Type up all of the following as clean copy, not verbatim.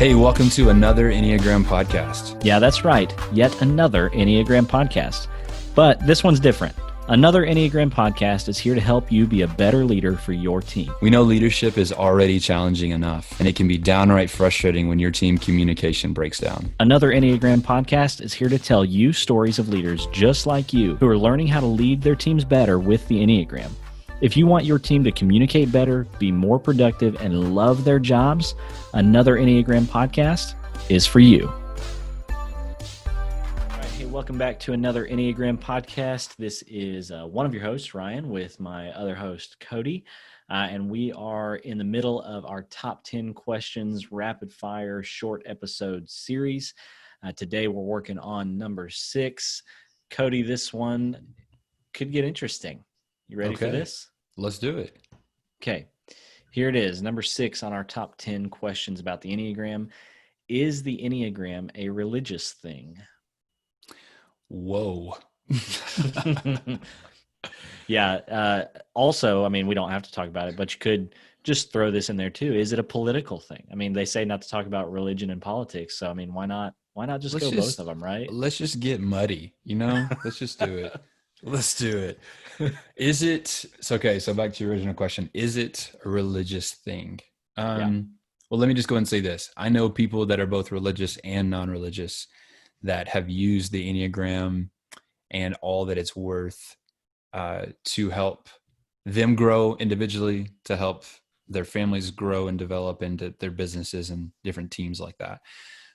Hey, welcome to another Enneagram podcast. Yeah, that's right. Yet another Enneagram podcast. But this one's different. Another Enneagram podcast is here to help you be a better leader for your team. We know leadership is already challenging enough, and it can be downright frustrating when your team communication breaks down. Another Enneagram podcast is here to tell you stories of leaders just like you who are learning how to lead their teams better with the Enneagram. If you want your team to communicate better, be more productive, and love their jobs, another Enneagram podcast is for you. All right, hey, welcome back to another Enneagram podcast. This is one of your hosts, Ryan, with my other host, Cody. And we are in the middle of our top 10 questions, rapid fire, short episode series. Today, we're working on number 6. Cody, this one could get interesting. You ready for this? Let's do it. Okay, here it is. Number 6 on our top 10 questions about the Enneagram. Is the Enneagram a religious thing? Whoa. Yeah. Also, I mean, we don't have to talk about it, but you could just throw this in there too. Is it a political thing? I mean, they say not to talk about religion and politics. So, I mean, why not just go both of them, right? Let's just get muddy, Let's just do it. Let's do it. Is it, so back to your original question. Is it a religious thing? Well, let me just go and say this. I know people that are both religious and non-religious that have used the Enneagram and all that it's worth to help them grow individually, to help their families grow and develop into their businesses and different teams like that.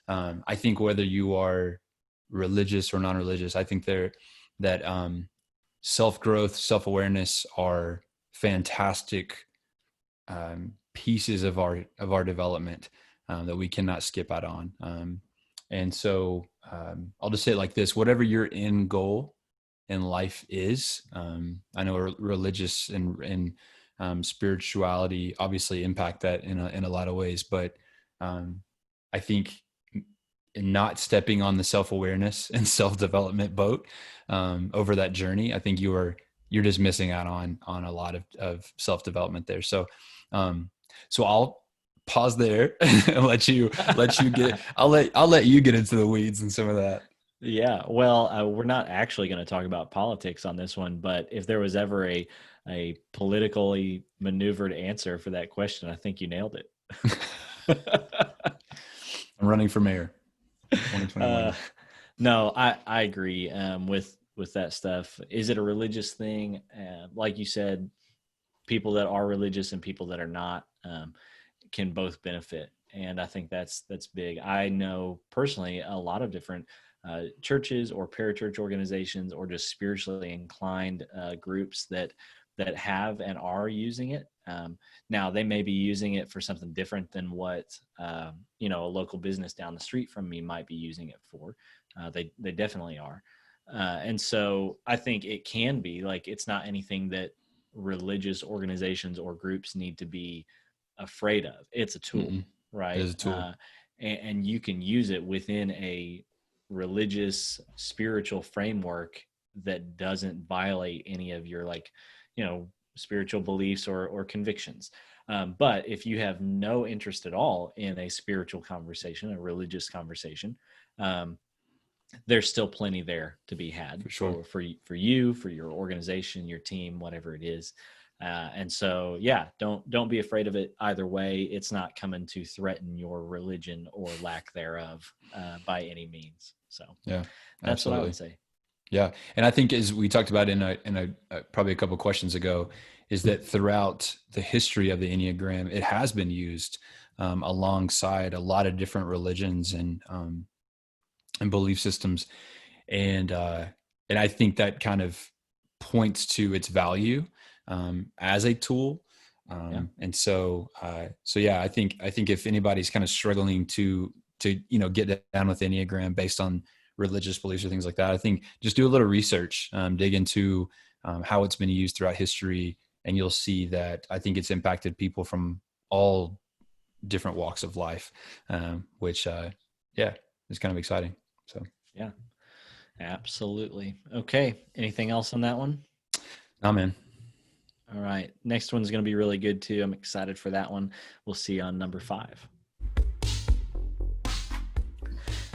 I think whether you are religious or non-religious, I think that self-growth, self-awareness are fantastic pieces of our development that we cannot skip out on. And so I'll just say it like this: whatever your end goal in life is, I know religious and spirituality obviously impact that in a lot of ways, but I think not stepping on the self-awareness and self-development boat over that journey, I think you're just missing out on a lot of self-development there. So I'll pause there and let you get. I'll let you get into the weeds and some of that. Yeah, well, we're not actually going to talk about politics on this one, but if there was ever a politically maneuvered answer for that question, I think you nailed it. I'm running for mayor. 2021. No, I agree with that stuff. Is it a religious thing? Like you said, people that are religious and people that are not can both benefit, and I think that's big. I know personally a lot of different churches or parachurch organizations or just spiritually inclined groups that have and are using it. Now they may be using it for something different than what a local business down the street from me might be using it for. They definitely are, and so I think it can be like, it's not anything that religious organizations or groups need to be afraid of. It's a tool, right? It is a tool, and you can use it within a religious spiritual framework that doesn't violate any of your spiritual beliefs or convictions. But if you have no interest at all in a spiritual conversation, a religious conversation, there's still plenty there to be had for sure. for you, for your organization, your team, whatever it is. And so, yeah, don't be afraid of it either way. It's not coming to threaten your religion or lack thereof by any means. So yeah, that's absolutely what I would say. Yeah. And I think, as we talked about in a probably a couple of questions ago, is that throughout the history of the Enneagram, it has been used alongside a lot of different religions and belief systems. And I think that kind of points to its value as a tool. And so yeah, I think if anybody's kind of struggling to get down with Enneagram based on religious beliefs or things like that, I think just do a little research, dig into how it's been used throughout history, and you'll see that I think it's impacted people from all different walks of life, which is kind of exciting. So yeah, absolutely. Okay, anything else on that one? No, man. All right, next one's going to be really good too. I'm excited for that one. We'll see you on number 5.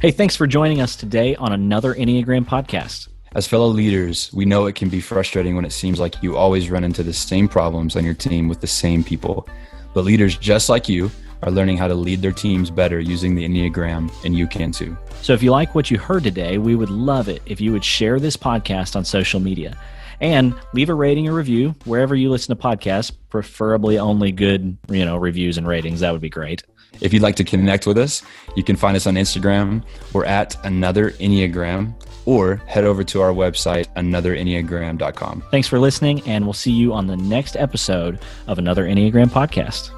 Hey, thanks for joining us today on another Enneagram podcast. As fellow leaders, we know it can be frustrating when it seems like you always run into the same problems on your team with the same people. But leaders just like you are learning how to lead their teams better using the Enneagram, and you can too. So if you like what you heard today, we would love it if you would share this podcast on social media and leave a rating or review wherever you listen to podcasts, preferably only good, reviews and ratings. That would be great. If you'd like to connect with us, you can find us on Instagram. We're at Another Enneagram, or head over to our website, anotherenneagram.com. Thanks for listening, and we'll see you on the next episode of Another Enneagram podcast.